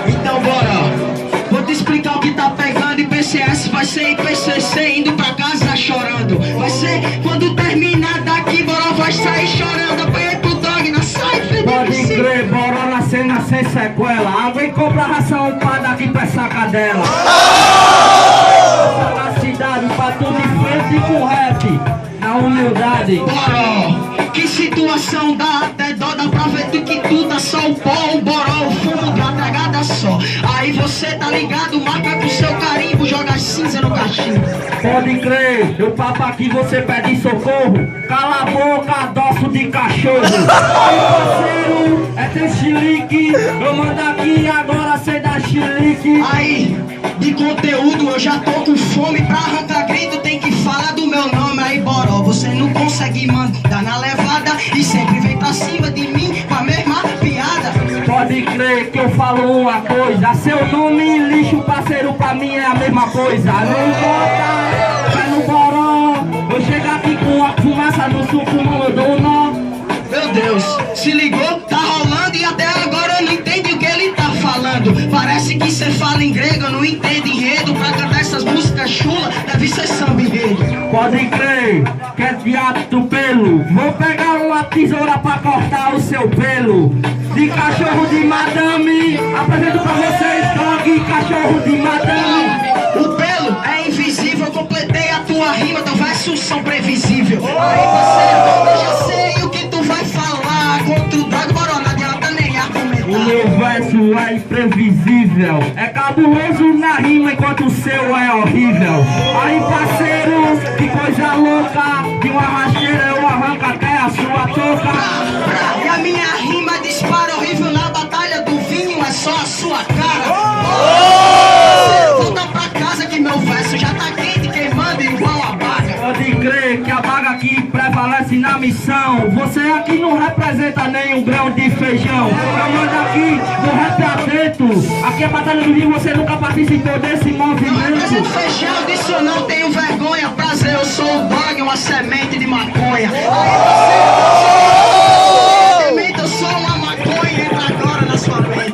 Então bora, vou te explicar o que tá pegando. E PCS vai ser IPCC indo pra casa chorando. Vai ser quando terminar daqui, bora vai sair chorando. Apanhei pro dog na saia. Pode crer, bora na cena sem sequela. Alguém compra ração pra daqui pra essa cadela. Na cidade, pra tudo em frente com rap, na humildade. Bora, que situação dá até dó. Dá pra ver que tu tá só o pó, o boró, o fumo de uma tragada só. Aí você tá ligado, marca com seu carimbo, joga cinza no cachimbo. Pode crer, eu papo aqui, você pede socorro. Cala a boca, doço de cachorro. Aí parceiro, é teu chilique. Eu mando aqui, agora cê dá chilique. Aí, de conteúdo eu já tô com fome. Pra arrancar grito tem que falar do meu nome. Aí boró, você não consegue mandar na levada e sempre vem pra cima de mim com a mesma piada. Pode crer que eu falo uma coisa, seu nome e lixo, parceiro, pra mim é a mesma coisa. Não importa, é no boró. Eu chego aqui com a fumaça no suco, não dou nó. Meu Deus, se ligou? Tá rolando e até agora eu não entendi o que ele tá falando. Parece que cê fala em grego, eu não entendo enredo. Pra cantar essas músicas chulas, deve ser samba enredo. Pode crer, que é teatro pelo. Vou pegar uma tesoura pra cortar o seu pelo. De cachorro de madame, apresento pra vocês, dog, cachorro de madame. O pelo é invisível, eu completei a tua rima, teu versos são previsível. Aí parceiro, eu já sei o que tu vai falar. Contra o Dog, bora, não adianta nem argumentar. O meu verso é imprevisível, é cabuloso na rima enquanto o seu é horrível. Aí parceiro, que coisa louca, de uma rasteira eu arranco até a sua touca. E a minha rima dispara horrível na batalha do vinho, é só a sua cara. Volta pra casa que meu verso já tá quente, queimando igual a baga. Pode crer que a baga aqui prevalece na missão. Você aqui não representa nem um grão de feijão. Eu mando aqui no rap atento. Aqui é batalha do rio, você nunca participou desse movimento. Não represento feijão, disso eu não tenho vergonha. Prazer, eu sou o Dog, uma semente de maconha. Aí você, semente, eu sou uma maconha, entra agora na sua mente.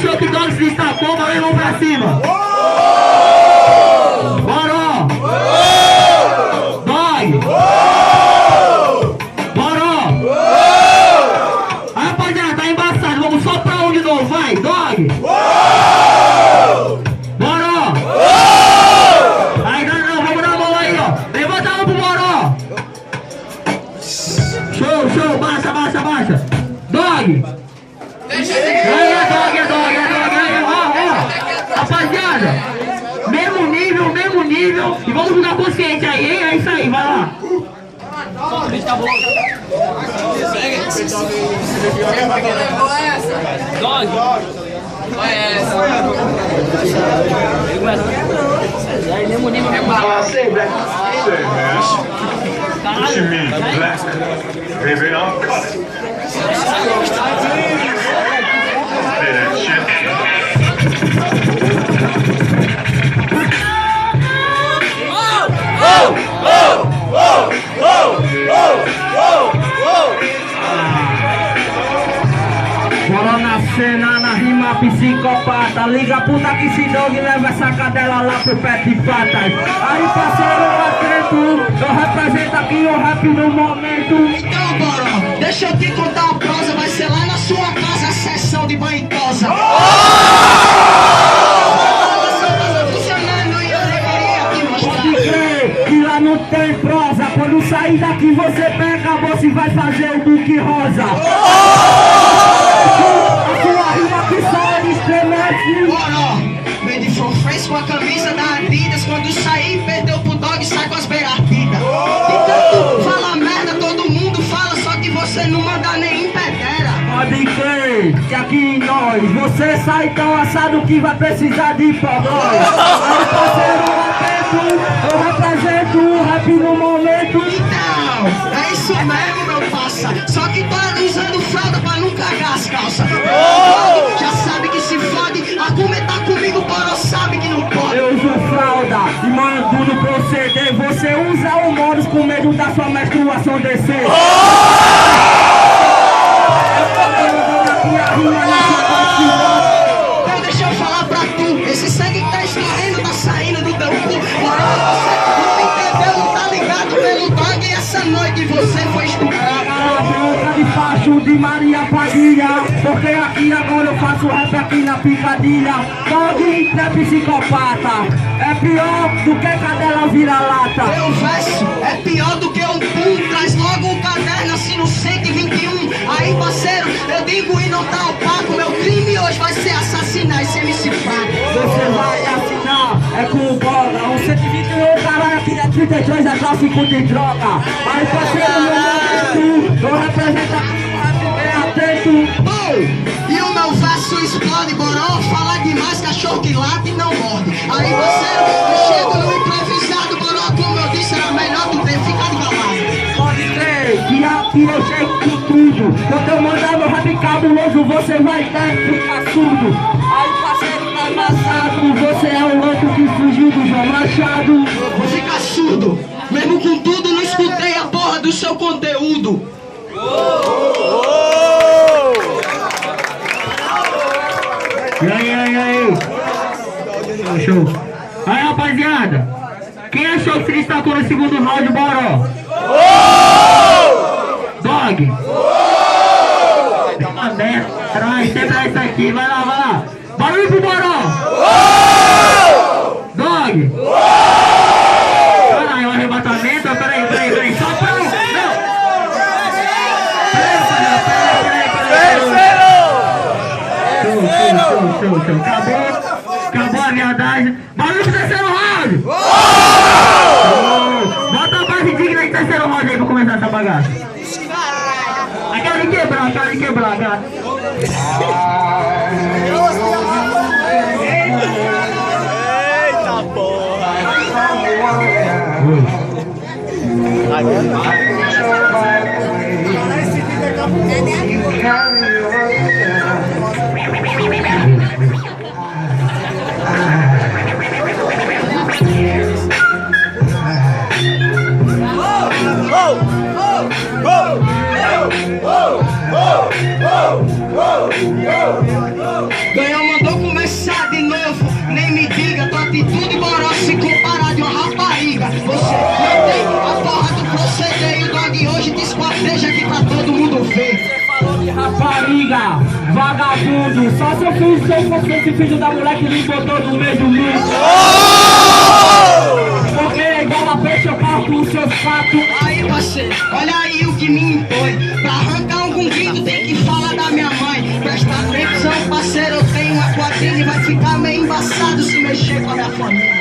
Show que Dog se destacou, mas vamos pra cima. Bora! Dog! Bora! Aí, rapaziada, tá embaçado. Vamos só pra um de novo, vai, Dog! Bora! Aí, não, vamos dar a mão aí, ó. Levanta a mão pro Boró! Show, baixa! Dog! É dog, ó. Rapaziada, mesmo nível, e vamos jogar consciente aí, hein? É isso aí, vai lá. Tá bom. Dog. Olha essa. Aí mesmo nível é bala. Say, man. What you mean, black? Baby, I'm cut. Say that shit. Bora na cena, na rima psicopata. Liga puta que se dog leva essa cadela lá pro pé de patas. Aí parceiro, eu atento, eu represento aqui o rap no momento. Então, Boró, deixa eu te contar uma prosa. Vai ser lá na sua casa a sessão de banho e tosa. Funcionando e eu deveria te mostrar. Pode crer que lá não tem prosa. Quando sair daqui você pega a bolsa e vai fazer o Duque Rosa. A sua rima que só ele estremece. Boró, vem de From Face com a camisa da Adidas. Quando sair, perdeu pro Dog e sai com as beiratidas. Então tu fala merda, todo mundo fala, só que você não manda nem em pedera. Pode crer que aqui em nós você sai tão assado que vai precisar de hipogóis. Aí parceiro, eu represento o rap no momento. Então, é isso mesmo, meu passa. Só que tô usando fralda pra não cagar as calças. Já sabe que se fode, argumentar comigo, Boró sabe que não pode. Eu uso fralda e mando no proceder. Você Você usa o modus com medo da sua menstruação descer. Então deixa eu falar pra tu, esse sangue que tá escorrendo, tá saindo do teu cu. Porém, você não entendeu, não tá ligado pelo dog. E essa noite você foi estuprado. De facho de Maria Padilha, porque aqui agora eu faço rap aqui na picadilha. Dog é psicopata, é pior do que cadela vira-lata. Meu verso é pior do que um pum. Traz logo o caderno assim no 121. Aí parceiro, eu digo e não tá opaco. Meu crime hoje vai ser assassinar esse MC fraco. Você vai assinar, é com bola. Um 121, caralho, aqui é 32, é tráfico de droga. Aí parceiro, meu momento, eu represento aqui o rap bem atento. Oh, e o meu verso explode, boró. Fala demais, cachorro que late e não morde. Aí parceiro, eu chego no improvisado, boró. Como eu disse, era melhor tu ter ficado calado. Pode crer, que aqui eu chego com tudo. Quando eu mandar meu rap cabuloso, você vai ter que ficar surdo. Aí parceiro, tá amassado. Você é o louco que fugiu do João Machado. Vou ficar surdo, mesmo com tudo, não escutei a porra do seu conteúdo. E aí? Show. Aí, rapaziada, quem achou que se destacou no segundo round, Boró? Dog! Uma merda, traz sempre isso aqui, vai lá. Barulho pro Boró! Dog! Caralho, arrebatamento, peraí, só pra não! Show. Acabou a viadagem. Barulho pro terceiro round! Bota a base digna de terceiro round aí pra começar essa bagaça. Eu quero quebrar, cara. Eita porra! Ganhou, mandou começar de novo. Nem me diga, tua atitude boró se comparar de uma rapariga. Você não tem a porra do proceder. E o dog hoje desquarteja aqui pra todo mundo ver. Falou de rapariga, vagabundo. Só se eu fiz sei porque esse filho da mulher que me botou no mesmo mundo. Porque é igual a peixe, eu corto os seus fatos. Aí parceiro, olha aí o que me impõe. Pra arrancar algum grito tem que falar da minha mãe. Presta atenção parceiro, eu tenho uma quadrilha e vai ficar meio embaçado se mexer com a minha família.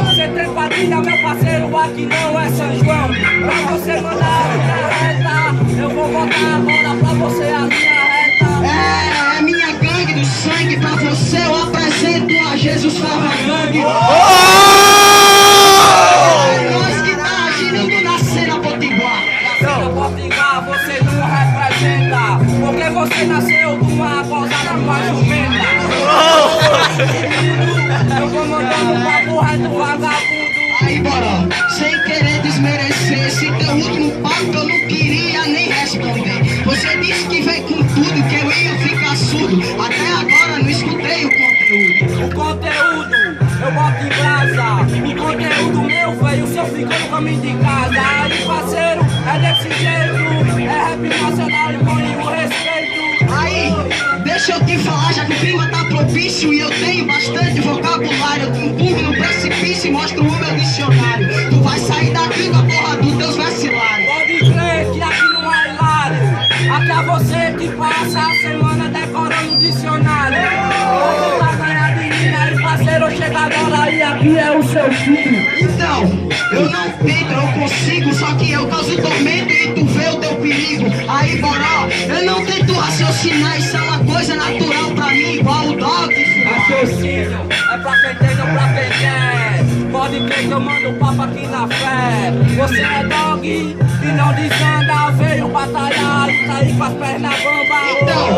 Você tem quadrilha, meu parceiro, aqui não é São João. Pra você mandar a linha reta, eu vou botar agora pra você a linha reta. É minha gangue do sangue, pra você eu apresento a Jesus Fava Gangue. É nós que tá agindo na cena potiguar. Na cena potiguar você não representa, porque você nasceu de uma gozada com a jumenta. Eu vou mandando um papo reto, vagabundo. Aí bora, sem querer desmerecer esse teu último papo eu não queria nem responder. Você disse que veio com tudo, que eu ia ficar surdo. Até agora não escutei o conteúdo. O conteúdo, eu boto em brasa. O conteúdo meu veio, se eu fico no caminho de casa. Aí parceiro, é desse jeito. É rap nacional e põe o respeito. Aí, deixa eu te falar, já que o clima tá propício e eu tenho bastante vocabulário. Eu te empurro no precipício e mostro o meu dicionário. Tu vai sair daqui com a porra dos teus vacilares. Pode crer que aqui não é hilário. Aqui é você que passa a semana decorando o dicionário. Você tá ganhando de mim, aí parceiro, chega agora e aqui é o seu fim. Então, eu não tento, eu consigo, só que eu causo tormento e tu vê o teu perigo. Aí, boró, eu não tento raciocinar, isso é uma coisa natural pra mim, igual o dog. Raciocínio é pra quem tem, não pra quem quer. Pode crer que eu mando o papo aqui na fé. Você é dog que não desanda, veio batalhar e sair com as pernas bambas. Então,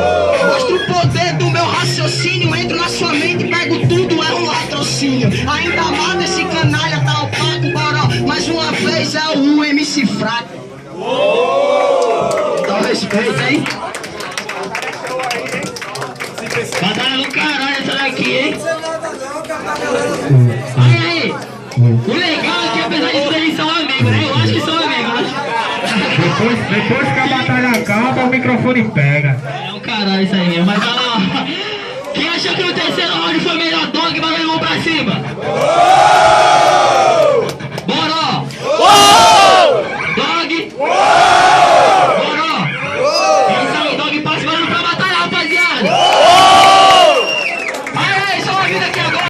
mostra o poder do meu raciocínio. Entro na sua mente e pego tudo, é um latrocínio. Ainda mais esse canalha tá opaco, boró. Mais uma vez é o MC fraco. Dá respeito, hein? Batalha do caralho essa daqui, hein? Aí, o legal é que apesar de tudo eles são amigos, né? Eu acho que são amigos, né? Depois que a batalha acaba, o microfone pega. É um caralho isso aí mesmo, mas olha lá. Quem achou que no terceiro round foi melhor dog, bagulho, mão pra cima?